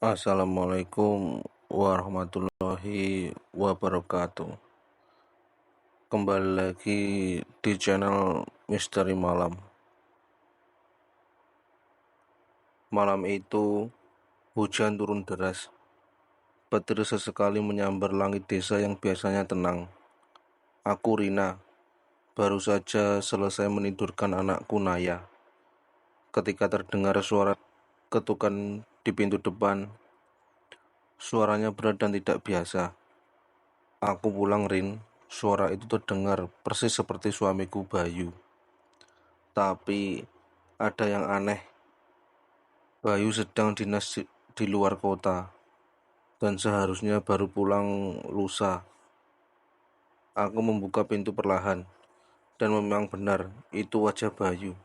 Assalamualaikum warahmatullahi wabarakatuh. Kembali lagi di channel Misteri Malam. Malam itu hujan turun deras. Petir sesekali menyambar langit desa yang biasanya tenang. Aku Rina, baru saja selesai menidurkan anakku Naya, ketika terdengar suara ketukan di pintu depan. Suaranya berat dan tidak biasa. Aku pulang, Rin. Suara itu terdengar persis seperti suamiku Bayu. Tapi ada yang aneh. Bayu sedang dinas di luar kota dan seharusnya baru pulang lusa. Aku membuka pintu perlahan dan memang benar itu wajah Bayu.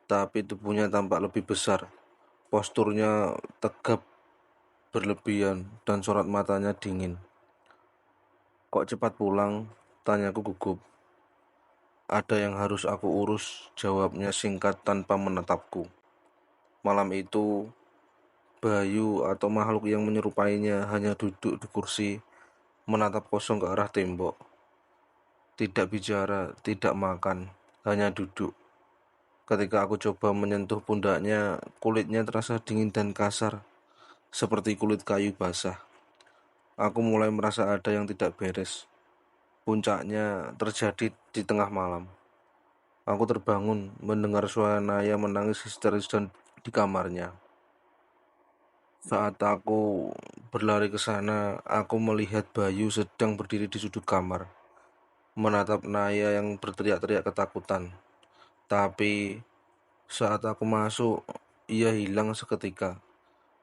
Tapi tubuhnya tampak lebih besar. Posturnya tegap berlebihan dan sorot matanya dingin. Kok cepat pulang? Tanyaku gugup. Ada yang harus aku urus, jawabnya singkat tanpa menatapku. Malam itu, Bayu atau makhluk yang menyerupainya hanya duduk di kursi, menatap kosong ke arah tembok. Tidak bicara, tidak makan, hanya duduk. Ketika aku coba menyentuh pundaknya, kulitnya terasa dingin dan kasar, seperti kulit kayu basah. Aku mulai merasa ada yang tidak beres. Puncaknya terjadi di tengah malam. Aku terbangun mendengar suara Naya menangis histeris dan di kamarnya. Saat aku berlari ke sana, aku melihat Bayu sedang berdiri di sudut kamar, menatap Naya yang berteriak-teriak ketakutan. Tapi saat aku masuk, ia hilang seketika.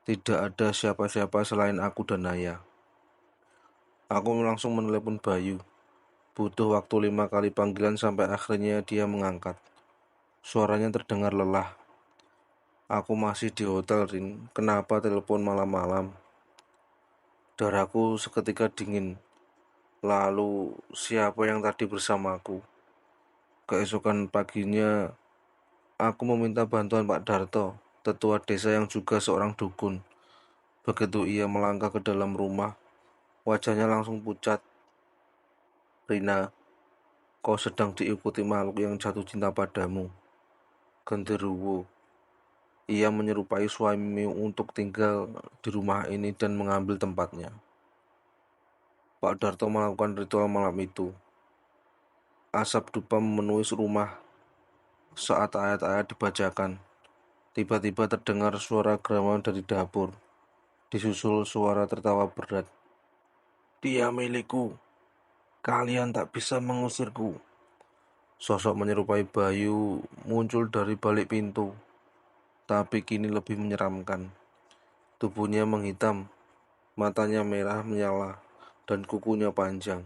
Tidak ada siapa-siapa selain aku dan Naya. Aku langsung menelepon Bayu. Butuh waktu 5 kali panggilan sampai akhirnya dia mengangkat. Suaranya terdengar lelah. Aku masih di hotel, Rin. Kenapa telepon malam-malam? Darahku seketika dingin. Lalu, siapa yang tadi bersamaku? Keesokan paginya, aku meminta bantuan Pak Darto, tetua desa yang juga seorang dukun. Begitu ia melangkah ke dalam rumah, wajahnya langsung pucat. Rina, kau sedang diikuti makhluk yang jatuh cinta padamu. Genderuwo. Ia menyerupai suamimu untuk tinggal di rumah ini dan mengambil tempatnya. Pak Darto melakukan ritual malam itu. Asap dupa memenuhi rumah. Saat ayat-ayat dibacakan, tiba-tiba terdengar suara geraman dari dapur, disusul suara tertawa berat. Dia milikku, kalian tak bisa mengusirku. Sosok menyerupai Bayu muncul dari balik pintu, tapi kini lebih menyeramkan. Tubuhnya menghitam, matanya merah menyala, dan kukunya panjang.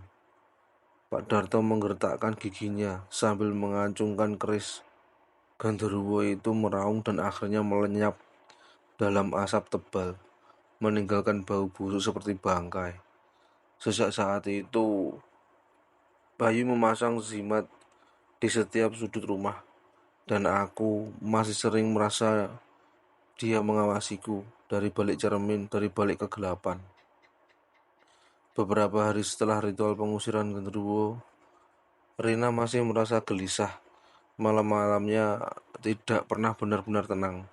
Pak Darto menggertakkan giginya sambil mengacungkan keris. Genderuwo itu meraung dan akhirnya melenyap dalam asap tebal, meninggalkan bau busuk seperti bangkai. Sejak saat itu, Bayu memasang jimat di setiap sudut rumah, dan aku masih sering merasa dia mengawasiku dari balik cermin, dari balik kegelapan. Beberapa hari setelah ritual pengusiran genderuwo, Rina masih merasa gelisah. Malam-malamnya tidak pernah benar-benar tenang.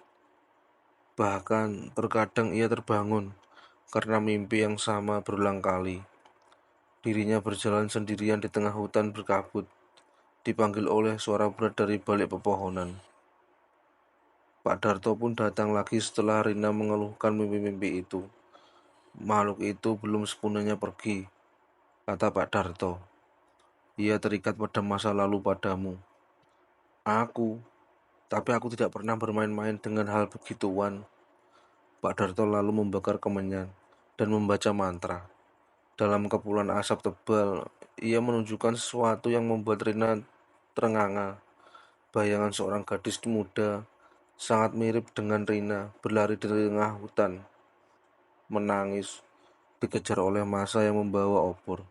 Bahkan terkadang ia terbangun karena mimpi yang sama berulang kali. Dirinya berjalan sendirian di tengah hutan berkabut, dipanggil oleh suara berat dari balik pepohonan. Pak Darto pun datang lagi setelah Rina mengeluhkan mimpi-mimpi itu. Makhluk itu belum sepenuhnya pergi, kata Pak Darto. Ia terikat pada masa lalu padamu. Tapi aku tidak pernah bermain-main dengan hal begituan. Pak Darto lalu membakar kemenyan dan membaca mantra. Dalam kepulan asap tebal, ia menunjukkan sesuatu yang membuat Rina terenganga. Bayangan seorang gadis muda, sangat mirip dengan Rina, berlari di tengah hutan, menangis, dikejar oleh massa yang membawa obor.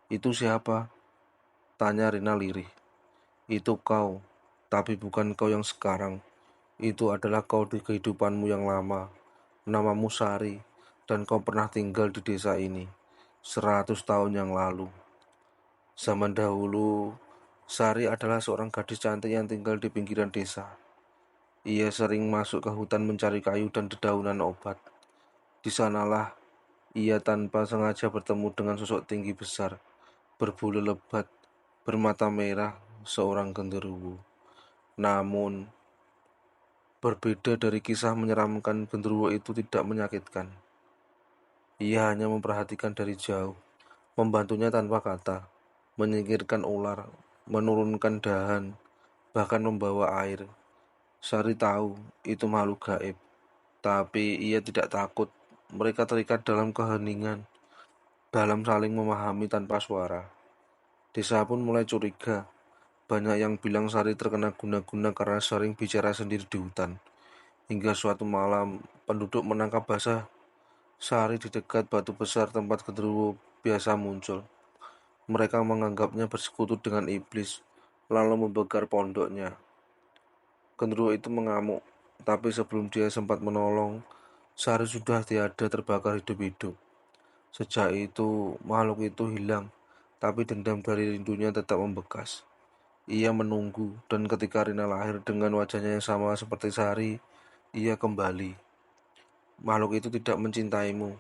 Itu siapa? Tanya Rina lirih. Itu kau, tapi bukan kau yang sekarang. Itu adalah kau di kehidupanmu yang lama, Namamu Sari, dan kau pernah tinggal di desa ini 100 tahun yang lalu. Zaman dahulu, Sari adalah seorang gadis cantik yang tinggal di pinggiran desa. Ia sering masuk ke hutan mencari kayu dan dedaunan obat. Di sanalah ia tanpa sengaja bertemu dengan sosok tinggi besar, berbulu lebat, bermata merah, seorang genderuwo. Namun, berbeda dari kisah menyeramkan, genderuwo itu tidak menyakitkan. Ia hanya memperhatikan dari jauh, membantunya tanpa kata, menyingkirkan ular, menurunkan dahan, bahkan membawa air. Sari tahu itu makhluk gaib, tapi ia tidak takut. Mereka terikat dalam keheningan, dalam saling memahami tanpa suara. Desa pun mulai curiga. Banyak yang bilang Sari terkena guna-guna karena sering bicara sendiri di hutan. Hingga suatu malam, penduduk menangkap basah Sari di dekat batu besar tempat genderuwo biasa muncul. Mereka menganggapnya bersekutu dengan iblis, lalu membakar pondoknya. Genderuwo itu mengamuk, tapi sebelum dia sempat menolong, Sari sudah tiada, terbakar hidup-hidup. Sejak itu, makhluk itu hilang, tapi dendam dari rindunya tetap membekas. Ia menunggu, dan ketika Rina lahir dengan wajahnya yang sama seperti Sari, ia kembali. Makhluk itu tidak mencintaimu,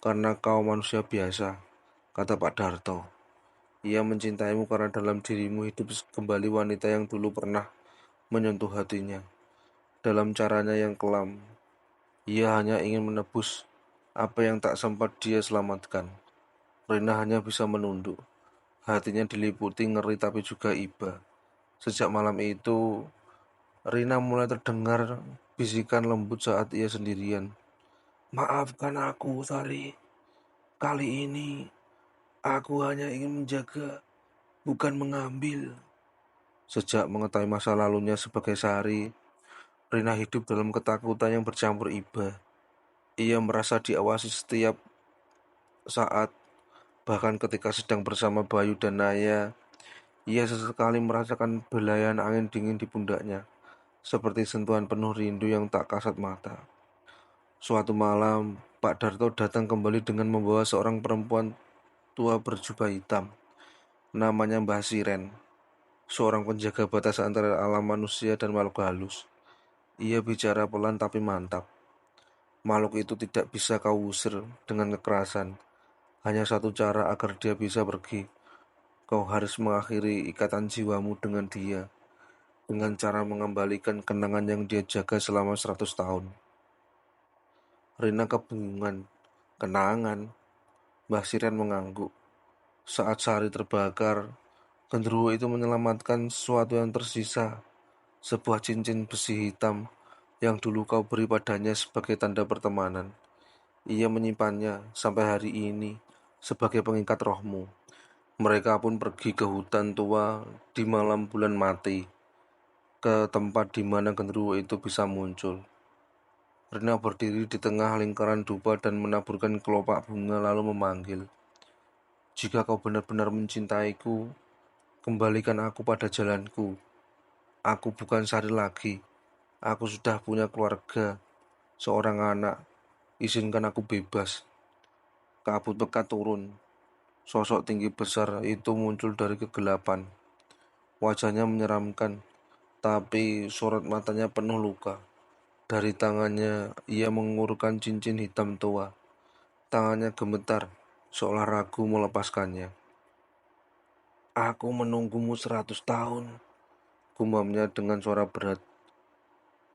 karena kau manusia biasa, kata Pak Darto. Ia mencintaimu karena dalam dirimu hidup kembali wanita yang dulu pernah menyentuh hatinya. Dalam caranya yang kelam, ia hanya ingin menebus apa yang tak sempat dia selamatkan. Rina hanya bisa menunduk. Hatinya diliputi ngeri tapi juga iba. Sejak malam itu, Rina mulai terdengar bisikan lembut saat ia sendirian. Maafkan aku, Sari. Kali ini, aku hanya ingin menjaga, bukan mengambil. Sejak mengetahui masa lalunya sebagai Sari, Rina hidup dalam ketakutan yang bercampur iba. Ia merasa diawasi setiap saat, bahkan ketika sedang bersama Bayu dan Naya. Ia sesekali merasakan belayan angin dingin di pundaknya, seperti sentuhan penuh rindu yang tak kasat mata. Suatu malam, Pak Darto datang kembali dengan membawa seorang perempuan tua berjubah hitam. Namanya Mbah Siren, seorang penjaga batas antara alam manusia dan makhluk halus. Ia bicara pelan tapi mantap. Makhluk itu tidak bisa kau usir dengan kekerasan. Hanya satu cara agar dia bisa pergi. Kau harus mengakhiri ikatan jiwamu dengan dia, dengan cara mengembalikan kenangan yang dia jaga selama 100 tahun. Rina kebingungan. Kenangan? Mbah Siren mengangguk. Saat Sari terbakar, genderuwo itu menyelamatkan sesuatu yang tersisa. Sebuah cincin besi hitam yang dulu kau beri padanya sebagai tanda pertemanan. Ia menyimpannya sampai hari ini sebagai pengikat rohmu. Mereka pun pergi ke hutan tua di malam bulan mati, ke tempat di mana genderuwo itu bisa muncul. Rina berdiri di tengah lingkaran dupa dan menaburkan kelopak bunga lalu memanggil. Jika kau benar-benar mencintaiku, kembalikan aku pada jalanku. Aku bukan Sari lagi. Aku sudah punya keluarga, seorang anak. Izinkan aku bebas. Kabut pekat turun. Sosok tinggi besar itu muncul dari kegelapan. Wajahnya menyeramkan, tapi sorot matanya penuh luka. Dari tangannya, ia mengulurkan cincin hitam tua. Tangannya gemetar, seolah ragu melepaskannya. Aku menunggumu 100 tahun, gumamnya dengan suara berat.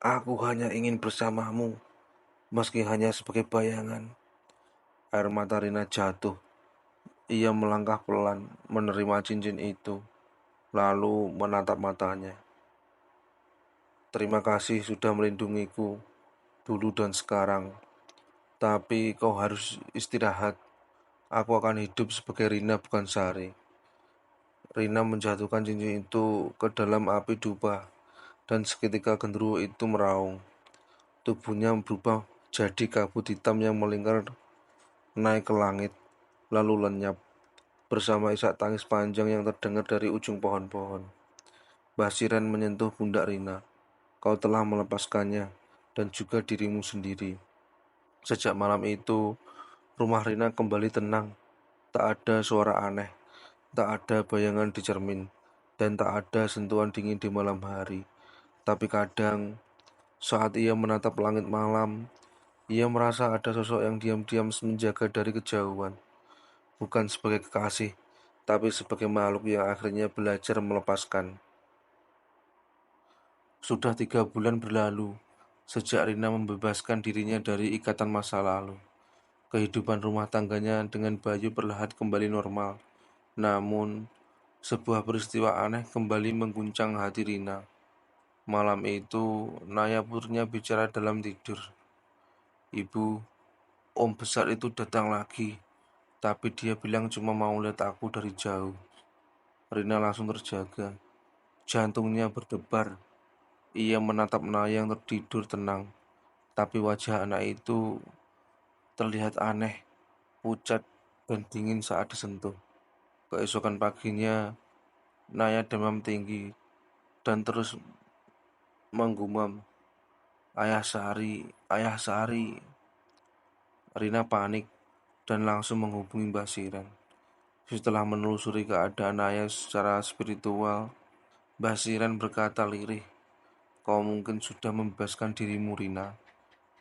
Aku hanya ingin bersamamu, meski hanya sebagai bayangan. Air mata Rina jatuh. Ia melangkah pelan, menerima cincin itu, lalu menatap matanya. Terima kasih sudah melindungiku, dulu dan sekarang. Tapi kau harus istirahat. Aku akan hidup sebagai Rina, bukan Sari. Rina menjatuhkan cincin itu ke dalam api dupa, dan seketika genderuwo itu meraung. Tubuhnya berubah jadi kabut hitam yang melingkar naik ke langit, lalu lenyap, bersama isak tangis panjang yang terdengar dari ujung pohon-pohon. Basiran menyentuh pundak Rina. Kau telah melepaskannya, dan juga dirimu sendiri. Sejak malam itu, rumah Rina kembali tenang. Tak ada suara aneh, tak ada bayangan di cermin, dan tak ada sentuhan dingin di malam hari. Tapi kadang, saat ia menatap langit malam, ia merasa ada sosok yang diam-diam menjaga dari kejauhan. Bukan sebagai kekasih, tapi sebagai makhluk yang akhirnya belajar melepaskan. Sudah 3 bulan berlalu, sejak Rina membebaskan dirinya dari ikatan masa lalu. Kehidupan rumah tangganya dengan Bayu perlahan kembali normal. Namun, sebuah peristiwa aneh kembali mengguncang hati Rina. Malam itu, Naya putrinya bicara dalam tidur. Ibu, om besar itu datang lagi, tapi dia bilang cuma mau lihat aku dari jauh. Rina langsung terjaga. Jantungnya berdebar. Ia menatap Naya yang tertidur tenang. Tapi wajah anak itu terlihat aneh, pucat, dan dingin saat disentuh. Keesokan paginya, Naya demam tinggi dan terus menggumam, "Ayah Sari, Ayah Sari." Rina panik dan langsung menghubungi Mbah Siran. Setelah menelusuri keadaan Naya secara spiritual, Mbah Siran berkata lirih, "Kau mungkin sudah membebaskan dirimu, Rina,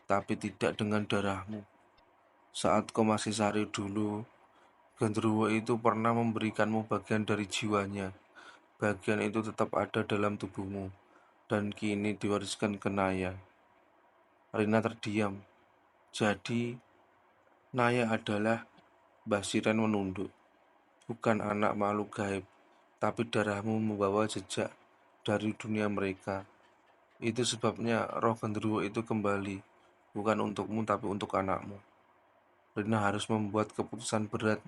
tapi tidak dengan darahmu. Saat kau masih Sari dulu, genderuwo itu pernah memberikanmu bagian dari jiwanya. Bagian itu tetap ada dalam tubuhmu, dan kini diwariskan ke Naya." Rina terdiam. Jadi, Naya adalah Basiran menunduk. Bukan anak makhluk gaib, tapi darahmu membawa jejak dari dunia mereka. Itu sebabnya roh genderuwo itu kembali, bukan untukmu tapi untuk anakmu. Rina harus membuat keputusan berat,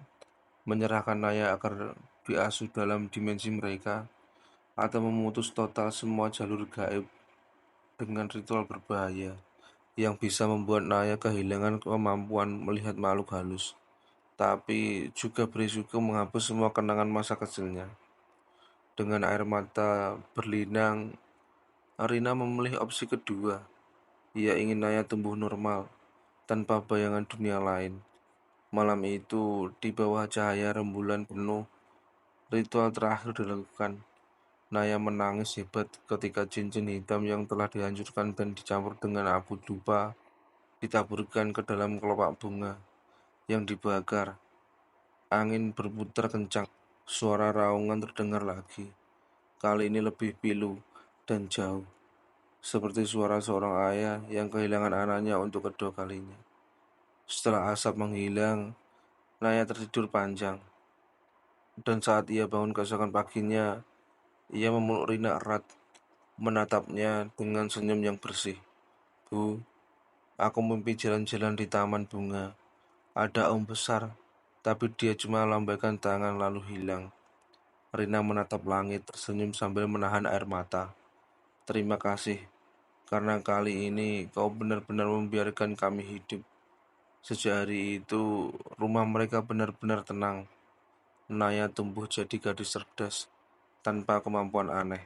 menyerahkan Naya agar diasuh dalam dimensi mereka, atau memutus total semua jalur gaib dengan ritual berbahaya yang bisa membuat Naya kehilangan kemampuan melihat makhluk halus, tapi juga berisiko menghapus semua kenangan masa kecilnya. Dengan air mata berlinang, Arina memilih opsi kedua. Ia ingin Naya tumbuh normal, tanpa bayangan dunia lain. Malam itu, di bawah cahaya rembulan penuh, ritual terakhir dilakukan. Naya menangis hebat ketika cincin hitam yang telah dihancurkan dan dicampur dengan abu dupa ditaburkan ke dalam kelopak bunga yang dibakar. Angin berputar kencang, suara raungan terdengar lagi. Kali ini lebih pilu dan jauh, seperti suara seorang ayah yang kehilangan anaknya untuk kedua kalinya. Setelah asap menghilang, Naya tertidur panjang, dan saat ia bangun keesokan paginya, ia memeluk Rina erat, menatapnya dengan senyum yang bersih. "Bu, aku mimpi jalan-jalan di taman bunga. Ada om besar, tapi dia cuma lambaikan tangan lalu hilang." Rina menatap langit, tersenyum sambil menahan air mata. "Terima kasih, karena kali ini kau benar-benar membiarkan kami hidup." Sejak hari itu, rumah mereka benar-benar tenang. Naya tumbuh jadi gadis cerdas, tanpa kemampuan aneh.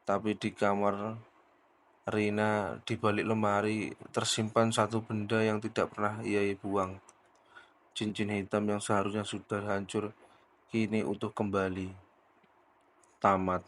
Tapi di kamar Rina, di balik lemari, tersimpan satu benda yang tidak pernah ia buang. Cincin hitam yang seharusnya sudah hancur, kini utuh kembali. Tamat.